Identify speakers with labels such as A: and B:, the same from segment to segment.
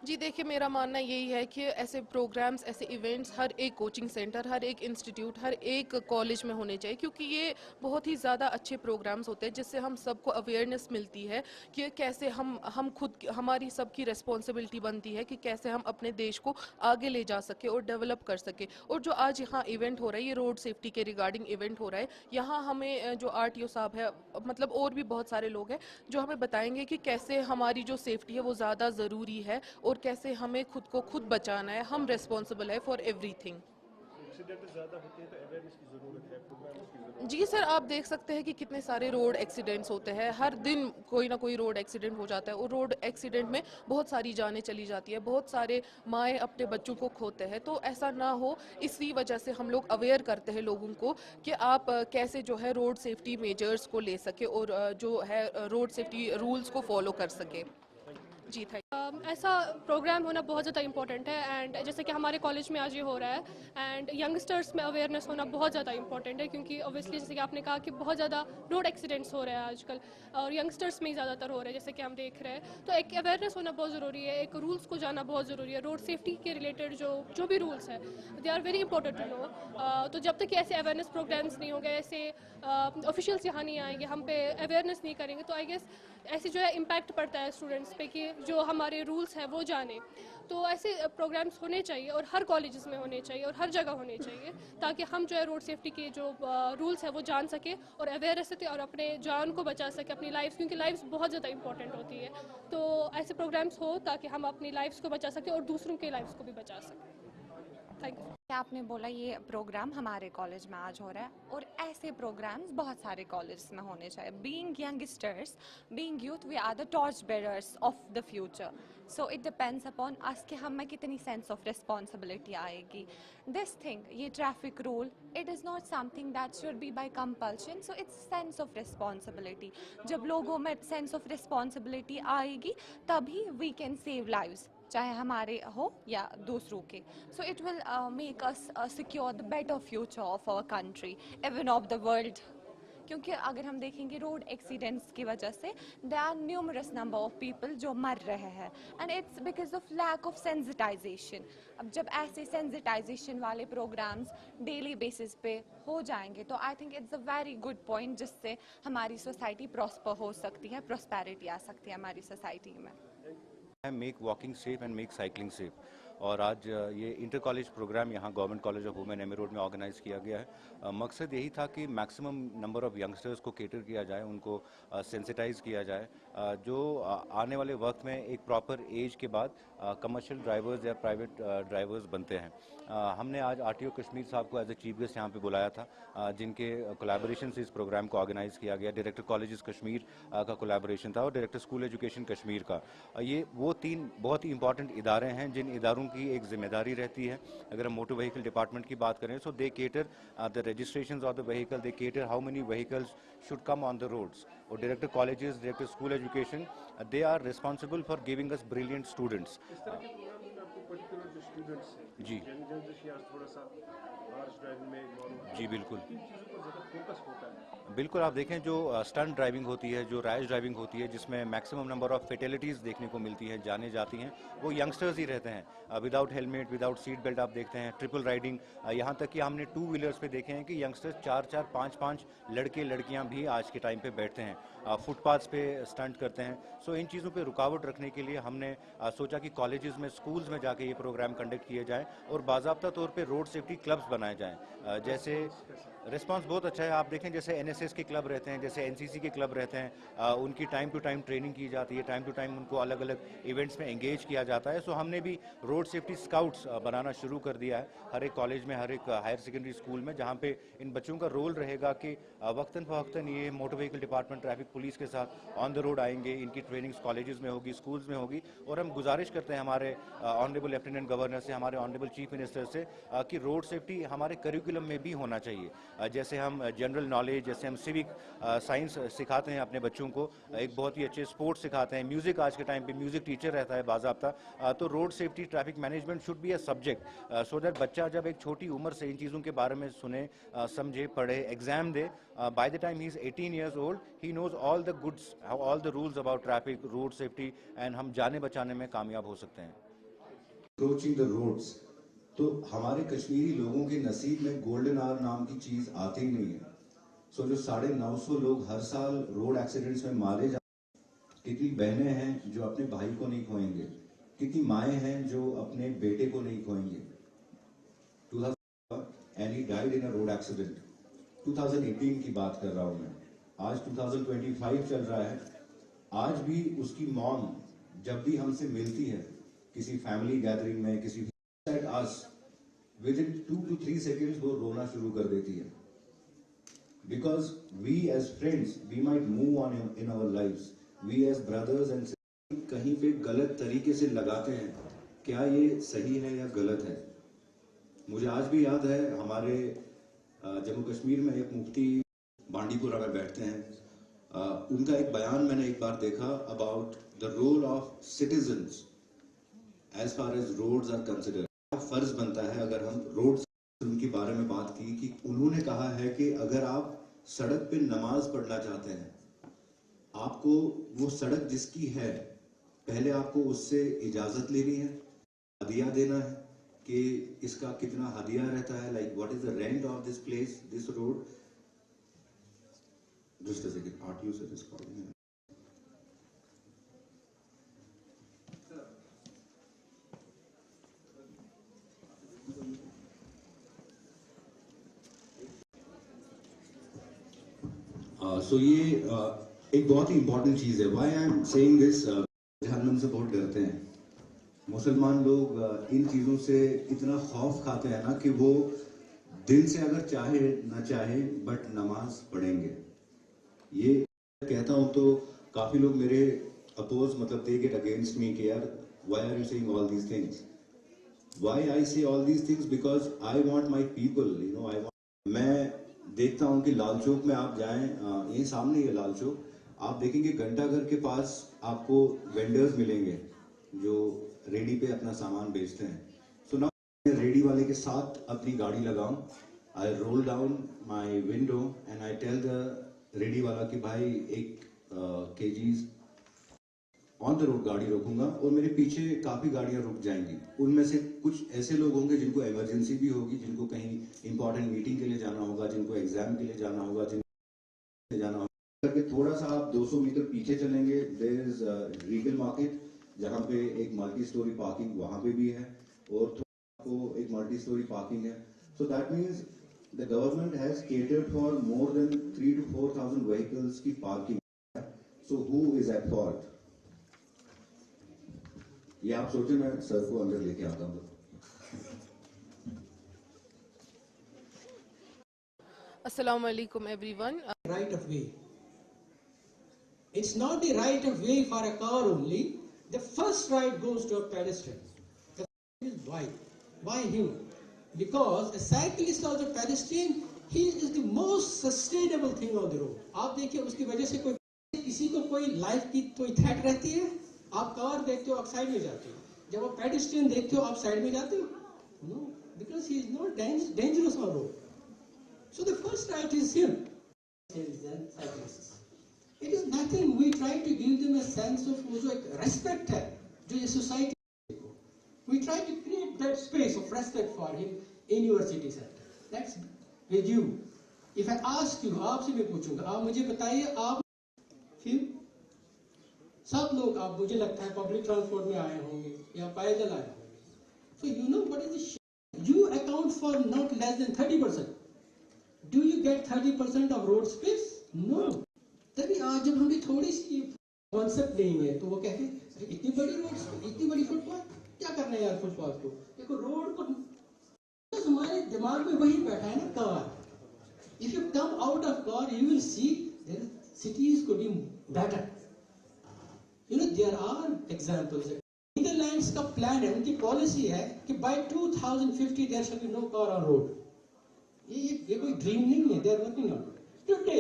A: जी देखिए, मेरा मानना यही है कि ऐसे प्रोग्राम्स, ऐसे इवेंट्स हर एक कोचिंग सेंटर, हर एक इंस्टीट्यूट, हर एक कॉलेज में होने चाहिए, क्योंकि ये बहुत ही ज़्यादा अच्छे प्रोग्राम्स होते हैं जिससे हम सबको अवेयरनेस मिलती है कि कैसे हम खुद हमारी सबकी रिस्पॉन्सिबिलिटी बनती है कि कैसे हम अपने देश को आगे ले जा सके और डेवलप कर सके। और जो आज यहाँ इवेंट हो रहा है, ये रोड सेफ्टी के रिगार्डिंग इवेंट हो रहा है, यहाँ हमें जो आरटीओ साहब है, मतलब और भी बहुत सारे लोग हैं जो हमें बताएंगे कि कैसे हमारी जो सेफ्टी है वो ज़्यादा ज़रूरी है और कैसे हमें खुद को खुद बचाना है। हम रिस्पॉन्सिबल है फॉर एवरीथिंग।
B: एक्सीडेंट ज़्यादा होते हैं तो अवेयरनेस की ज़रूरत है, प्रोग्राम्स की ज़रूरत
A: जी सर, आप देख सकते हैं कि कितने सारे रोड एक्सीडेंट्स होते हैं, हर दिन कोई ना कोई रोड एक्सीडेंट हो जाता है और रोड एक्सीडेंट में बहुत सारी जानें चली जाती है, बहुत सारे माएँ अपने बच्चों को खोते हैं। तो ऐसा ना हो, इसी वजह से हम लोग अवेयर करते हैं लोगों को कि आप कैसे जो है रोड सेफ्टी मेजर्स को ले सके और जो है रोड सेफ्टी रूल्स को फॉलो कर सके। जी थैंक
C: ऐसा प्रोग्राम होना बहुत ज़्यादा इंपॉर्टेंट है एंड जैसे कि हमारे कॉलेज में आज ये हो रहा है एंड यंगस्टर्स में अवेयरनेस होना बहुत ज़्यादा इंपॉर्टेंट है, क्योंकि ऑब्वियसली जैसे कि आपने कहा कि बहुत ज़्यादा रोड एक्सीडेंट्स हो रहे हैं आजकल और यंगस्टर्स में ही ज़्यादातर हो रहे हैं जैसे कि हम देख रहे हैं। तो एक अवेयरनेस होना बहुत ज़रूरी है, एक रूल्स को जाना बहुत ज़रूरी है। रोड सेफ्टी के रिलेटेड जो जो भी रूल्स है they are very important to know. तो जब तक ऐसे अवेयरनेस प्रोग्राम्स नहीं होंगे, ऐसे ऑफिशियल्स यहाँ नहीं आएंगे, हम पे अवेयरनेस नहीं करेंगे, तो आई गेस ऐसे जो है इम्पैक्ट पड़ता है स्टूडेंट्स पे कि जो हमारे रूल्स हैं वो जाने। तो ऐसे प्रोग्राम्स होने चाहिए और हर कॉलेजेस में होने चाहिए और हर जगह होने चाहिए, ताकि हम जो है रोड सेफ्टी के जो रूल्स है वो जान सके और अवेयर रह सके और अपने जान को बचा सके, अपनी लाइफ, क्योंकि लाइफ्स बहुत ज़्यादा इंपॉर्टेंट होती है। तो ऐसे प्रोग्राम्स हो ताकि हम अपनी लाइफ्स को बचा सकें और दूसरों के लाइफ्स को भी बचा सकें। Thank you.
D: आपने बोला ये प्रोग्राम हमारे कॉलेज में आज हो रहा है और ऐसे प्रोग्राम्स बहुत सारे कॉलेज में होने चाहिए। Being youngsters, being youth, we are the torch bearers of the future, so it depends upon us कि हम में कितनी सेंस ऑफ रिस्पॉन्सिबिलिटी आएगी। दिस थिंग, ये traffic rule, it is not something that should be by compulsion, so it's sense of responsibility. जब लोगों में sense of responsibility आएगी तभी वी कैन सेव लाइव्स, चाहे हमारे हो या दूसरों के। So it will make us secure the better future of our country, even of the world. क्योंकि अगर हम देखेंगे रोड एक्सीडेंट्स की वजह से there are numerous number of people जो मर रहे हैं and it's because of lack of sensitisation. अब जब ऐसे सेंसिटाइजेशन वाले प्रोग्राम्स डेली बेसिस पे हो जाएंगे तो I think it's a very good point, जिससे हमारी सोसाइटी प्रॉस्पर हो सकती है, प्रॉस्पेरिटी आ सकती है हमारी सोसाइटी में।
E: Make walking safe and make cycling safe. और आज ये इंटर कॉलेज प्रोग्राम यहाँ government college of women MA road में ऑर्गेनाइज किया गया है। मकसद यही था कि मैक्सिमम नंबर ऑफ यंगस्टर्स को केटर किया जाए, उनको सेंसिटाइज किया जाए, जो आने वाले वक्त में एक प्रॉपर एज के बाद कमर्शियल ड्राइवर्स या प्राइवेट ड्राइवर्स बनते हैं। हमने आज आरटीओ कश्मीर साहब को एज ए चीफ गेस्ट यहाँ पे बुलाया था, जिनके कोलैबोरेशन से इस प्रोग्राम को ऑर्गेनाइज किया गया। डायरेक्टर कॉलेजेस कश्मीर का कोलैबोरेशन था और डायरेक्टर स्कूल एजुकेशन कश्मीर का। ये वो तीन बहुत ही इंपॉर्टेंट इदारे हैं जिन इदारों की एक जिम्मेदारी रहती है। अगर हम मोटर व्हीकल डिपार्टमेंट की बात करें, so they cater the registrations of the vehicle, they cater how many vehicles should come on the roads. और director colleges, director school education, they are responsible for giving us brilliant students.
B: इस तरह के programme में आपको particular जो students हैं
E: जी
B: general थोड़ा सा हार्श ड्राइविंग में इन्वॉल्व,
E: जी बिल्कुल
B: किन चीज़ों पर ज़्यादा फोकस होता है?
E: बिल्कुल। आप देखें जो स्टंट ड्राइविंग होती है, जो रैश ड्राइविंग होती है, जिसमें मैक्सिमम नंबर ऑफ फेटेलिटीज़ देखने को मिलती हैं, जाने जाती हैं, वो यंगस्टर्स ही रहते हैं। Without helmet, without seat belt आप देखते हैं, ट्रिपल राइडिंग, यहाँ तक कि हमने टू व्हीलर्स पे देखे हैं कि यंगस्टर्स 4-4, 5-5 लड़के लड़कियाँ भी आज के टाइम पे बैठते हैं, फुटपाथ्स पे स्टंट करते हैं। सो इन चीज़ों पे रुकावट रखने के लिए हमने सोचा कि कॉलेजेस में, स्कूल्स में जाके ये प्रोग्राम कंडक्ट किए जाएँ और बाकायदा तौर पे रोड सेफ्टी क्लब्स बनाए जाएँ। जैसे रिस्पांस बहुत अच्छा है। आप देखें जैसे एनएसएस के क्लब रहते हैं, जैसे एनसीसी के क्लब रहते हैं, उनकी टाइम टू टाइम ट्रेनिंग की जाती है, टाइम टू टाइम उनको अलग अलग इवेंट्स में एंगेज किया जाता है। सो हमने भी रोड सेफ्टी स्काउट्स बनाना शुरू कर दिया है हर एक कॉलेज में, हर एक हायर सेकेंडरी स्कूल में, जहाँ पे इन बच्चों का रोल रहेगा कि वक्तन फ़वक्तन ये motor vehicle department, traffic police के साथ ऑन द रोड आएंगे। इनकी ट्रेनिंग्स कॉलेजेस में होगी, स्कूल्स में होगी। और हम गुजारिश करते हैं हमारे ऑनरेबल लेफ्टिनेंट गवर्नर गवर्नर से, हमारे ऑनरेबल चीफ मिनिस्टर से कि रोड सेफ्टी हमारे करिकुलम में भी होना चाहिए। जैसे हम जनरल नॉलेज, जैसे हम सिविक साइंस सिखाते हैं अपने बच्चों को, एक बहुत ही अच्छे स्पोर्ट्स सिखाते हैं, म्यूज़िक आज के टाइम पे म्यूज़िक टीचर रहता है बाज़ाब्ता, तो road safety traffic management should be a subject so that बच्चा जब एक छोटी उम्र से इन चीज़ों के बारे में सुने, समझे, पढ़े, एग्जाम दे, by the time he is 18 years old he knows all the goods, all the rules about traffic, road safety, and हम जाने बचाने में कामयाब हो सकते हैं।
F: अप्रोचिंग द रोड्स, तो हमारे कश्मीरी लोगों के नसीब में गोल्डन आवर नाम की चीज आती ही नहीं है। सो जो 950 लोग हर साल रोड एक्सीडेंट्स में मारे जाते हैं, कितनी बहनें हैं जो अपने भाई को नहीं खोएंगे, कितनी माएँ हैं जो अपने बेटे को नहीं खोएंगे। 2000 and he died in a road accident. 2018 की बात कर रहा हूं मैं, आज 2025 चल रहा है। आज भी उसकी मॉम जब भी हमसे मिलती है किसी फैमिली गैदरिंग में, किसी विद इन 2 to 3 seconds वो रोना शुरू कर देती है। Because we as friends we might move on in our lives, we as brothers and कहीं पे गलत तरीके से लगाते हैं, क्या ये सही है या गलत है। मुझे आज भी याद है हमारे जम्मू कश्मीर में एक मुफ्ती बांडीपुरा में बैठते हैं, उनका एक बयान मैंने एक बार देखा about the role of citizens as far as roads are considered. फर्ज बनता है अगर हम रोड्स उनके बारे में बात की कि उन्होंने कहा है कि अगर आप सड़क पे नमाज पढ़ना चाहते हैं, आपको वो सड़क जिसकी है पहले आपको उससे इजाजत लेनी है, हदिया देना है कि इसका कितना हदिया रहता है, like what is the rent of this place, this road. Just a second, RTO sir is calling. So ये एक बहुत ही इंपॉर्टेंट चीज है। Why I am saying this, जहन्नम से बहुत डरते हैं मुसलमान लोग, इन चीजों से इतना खौफ खाते हैं ना कि वो दिल से अगर चाहे ना चाहे बट नमाज पढ़ेंगे। ये कहता हूं तो काफी लोग मेरे अपोज, मतलब दे गेट अगेंस्ट मी कि यार why are you saying all these things. Why I say all these things, because I want my people, you know, I want. मैं देखता हूं कि लाल चौक में आप जाएं, यही सामने है लाल चौक, आप देखेंगे घंटाघर के पास आपको वेंडर्स मिलेंगे जो रेडी पे अपना सामान बेचते हैं। सो ना रेडी वाले के साथ अपनी गाड़ी लगाऊं, I roll down my window and I tell the रेडी वाला कि भाई 1 kgs ऑन द रोड गाड़ी रोकूंगा, और मेरे पीछे काफी गाड़ियां रुक जाएंगी। उनमें से कुछ ऐसे लोग होंगे जिनको इमरजेंसी भी होगी, जिनको कहीं इंपॉर्टेंट मीटिंग के लिए जाना होगा, जिनको एग्जाम के लिए जाना होगा, जिनको जाना होगा। करके थोड़ा सा आप 200 मीटर पीछे चलेंगे, देयर इज रीगल मार्केट, जहाँ पे एक मल्टी स्टोरी पार्किंग वहां पे भी है, और आपको एक मल्टी स्टोरी पार्किंग है। So that means the government has catered for more than 3 to 4,000 vehicles की parking. So who is at fault? ये आप सोचे, मैं सर को अंदर लेके आता हूँ।
A: अस्सलाम वालेकुम everyone.
G: Right of way. It's not the right of way for a car only. The first right goes to a pedestrian. The is why? Why him? Because a cyclist or a pedestrian, he is the most sustainable thing on the road. आप देखिए उसकी वजह से कोई किसी को कोई life की कोई थ्रेट रहती है, आप कार देखते हो आप साइड में जाते हो, जब आप पेडिस्ट्रियन देखते हो आप साइड में जाते हो, no, because he is not dangerous on road. So the first right is him. It is nothing, we try to give them a sense of वो जो एक रेस्पेक्ट है जो ये society, we try to create that space of respect for him in your city centre. That's with you. If I ask you, आपसे मैं पूछूंगा, आप मुझे बताइए, आप फिर सब लोग, आप मुझे लगता है पब्लिक ट्रांसपोर्ट में आए होंगे या पैदल आए होंगे. So you know what is the, you account for not less than 30%. Do you get 30% of road space? No. तभी आज जब हमें थोड़ी सी कॉन्सेप्ट नहीं है तो वो कहते हैं इतनी बड़ी रोड, इतनी बड़ी फुटपाथ, क्या करना है यार फुटपाथ को. देखो रोड को, तो हमारे दिमाग में वही बैठा है ना, car. If you come out of car you will see there cities could be better. You know, there are examples. Netherlands governments का प्लान है, उनकी पॉलिसी है कि by 2050 there shall be no car on road. ये कोई dream नहीं है, they are working on today.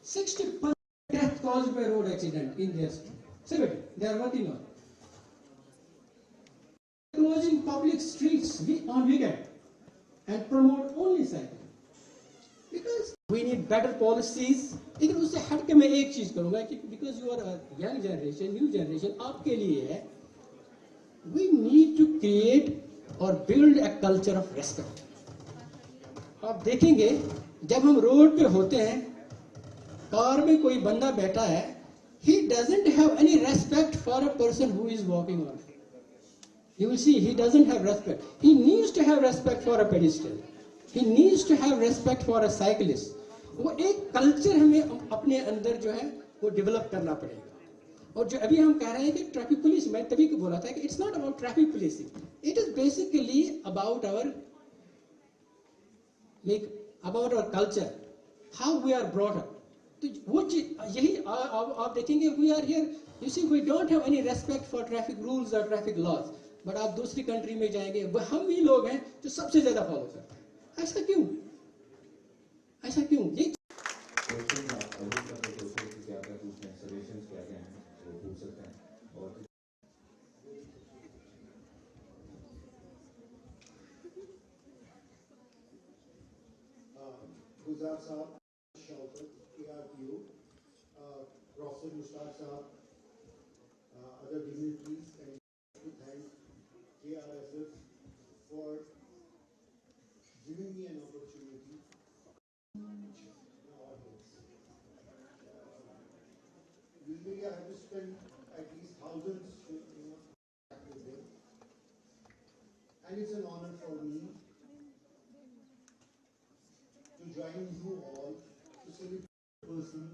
G: 60% death caused by road accident in their state, 70 they are working on closing public streets on weekend and promote only cycling because we need better policies। लेकिन उससे हट के मैं एक चीज करूंगा कि because you are a young generation, new generation, आपके लिए है, we need to create or build a culture of respect। आप देखेंगे जब हम रोड पे होते हैं, कार में कोई बंदा बैठा है, he doesn't have any respect for a person who is walking on it। You will see he doesn't have respect। He needs to have respect for a pedestrian। He needs to have respect for a cyclist। वो एक culture हमें अपने अंदर जो है वो develop करना पड़ेगा। और जो अभी हम कह रहे हैं कि ट्रैफिक पुलिस, मैं तभी को बोला था कि it's not about traffic policing, it is basically about our culture, how we are brought up. तो वो चीज यही आप देखेंगे, we are here, you see we don't have any respect for traffic rules और ट्रैफिक लॉज, बट आप दूसरी country में जाएंगे, हम ही लोग हैं जो सबसे ज्यादा फॉलो करते हैं। ऐसा क्यों? ऐसा क्यों? ये
B: गुलजार साहब, शौकत, ARPO, Professor Mushtaq साहब, other dignitaries, and to thank KRSS for giving me an opportunity. Usually I have to spend at least thousands with them, and it's an honor for me to join you all to celebrate a person,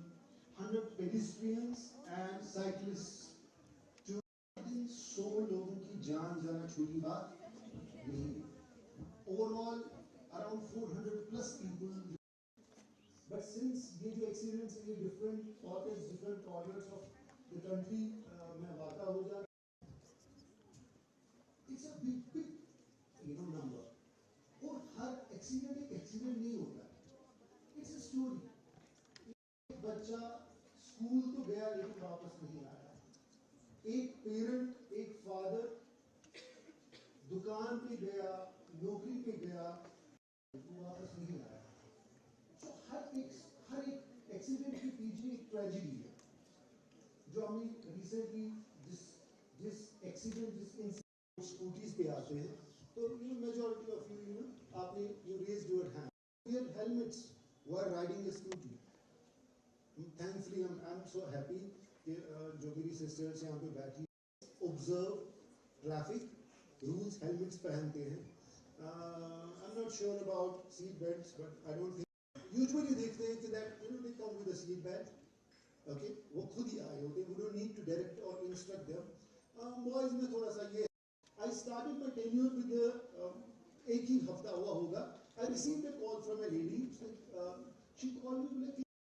B: 100 pedestrians and cyclists, to 100 लोगों की जान जाना छोटी बात नहीं। Overall, around 400 plus people. But since ये जो accidents in different pockets, different corners of the country में वाक़ा हो जाता, it's a big number। और हर accident एक accident नहीं होता, it's a story। एक बच्चा स्कूल तो गया लेकिन वापस नहीं आया, एक पेरेंट, एक फादर दुकान पे गया, नौकरी पे गया, वापस नहीं आया। तो हर एक एक्सीडेंट के पीछे एक ट्रेजेडी है। जो हमें रिसेंटली जिस एक्सीडेंट जिस स्कूटीज पे आते हैं, तो मेजॉरिटी ऑफ यू आपने you raised your hand, wear helmets while riding a scooty। Thankfully I'm so happy कि जो मेरी सिस्टर्स यहाँ पे बैठी ऑब्जर्व ट्रैफिक रूल्स, हेलमेट्स पहनते हैं। I'm not sure about seat belts, but I don't think usually देखते हैं कि that they come with a seat belt, okay, वो खुद ही आए होते हैं, we don't need to direct or instruct them। Boys में थोड़ा सा ये, I started my tenure with the एक ही हफ्ता हुआ होगा, I received a call from a lady, she called me like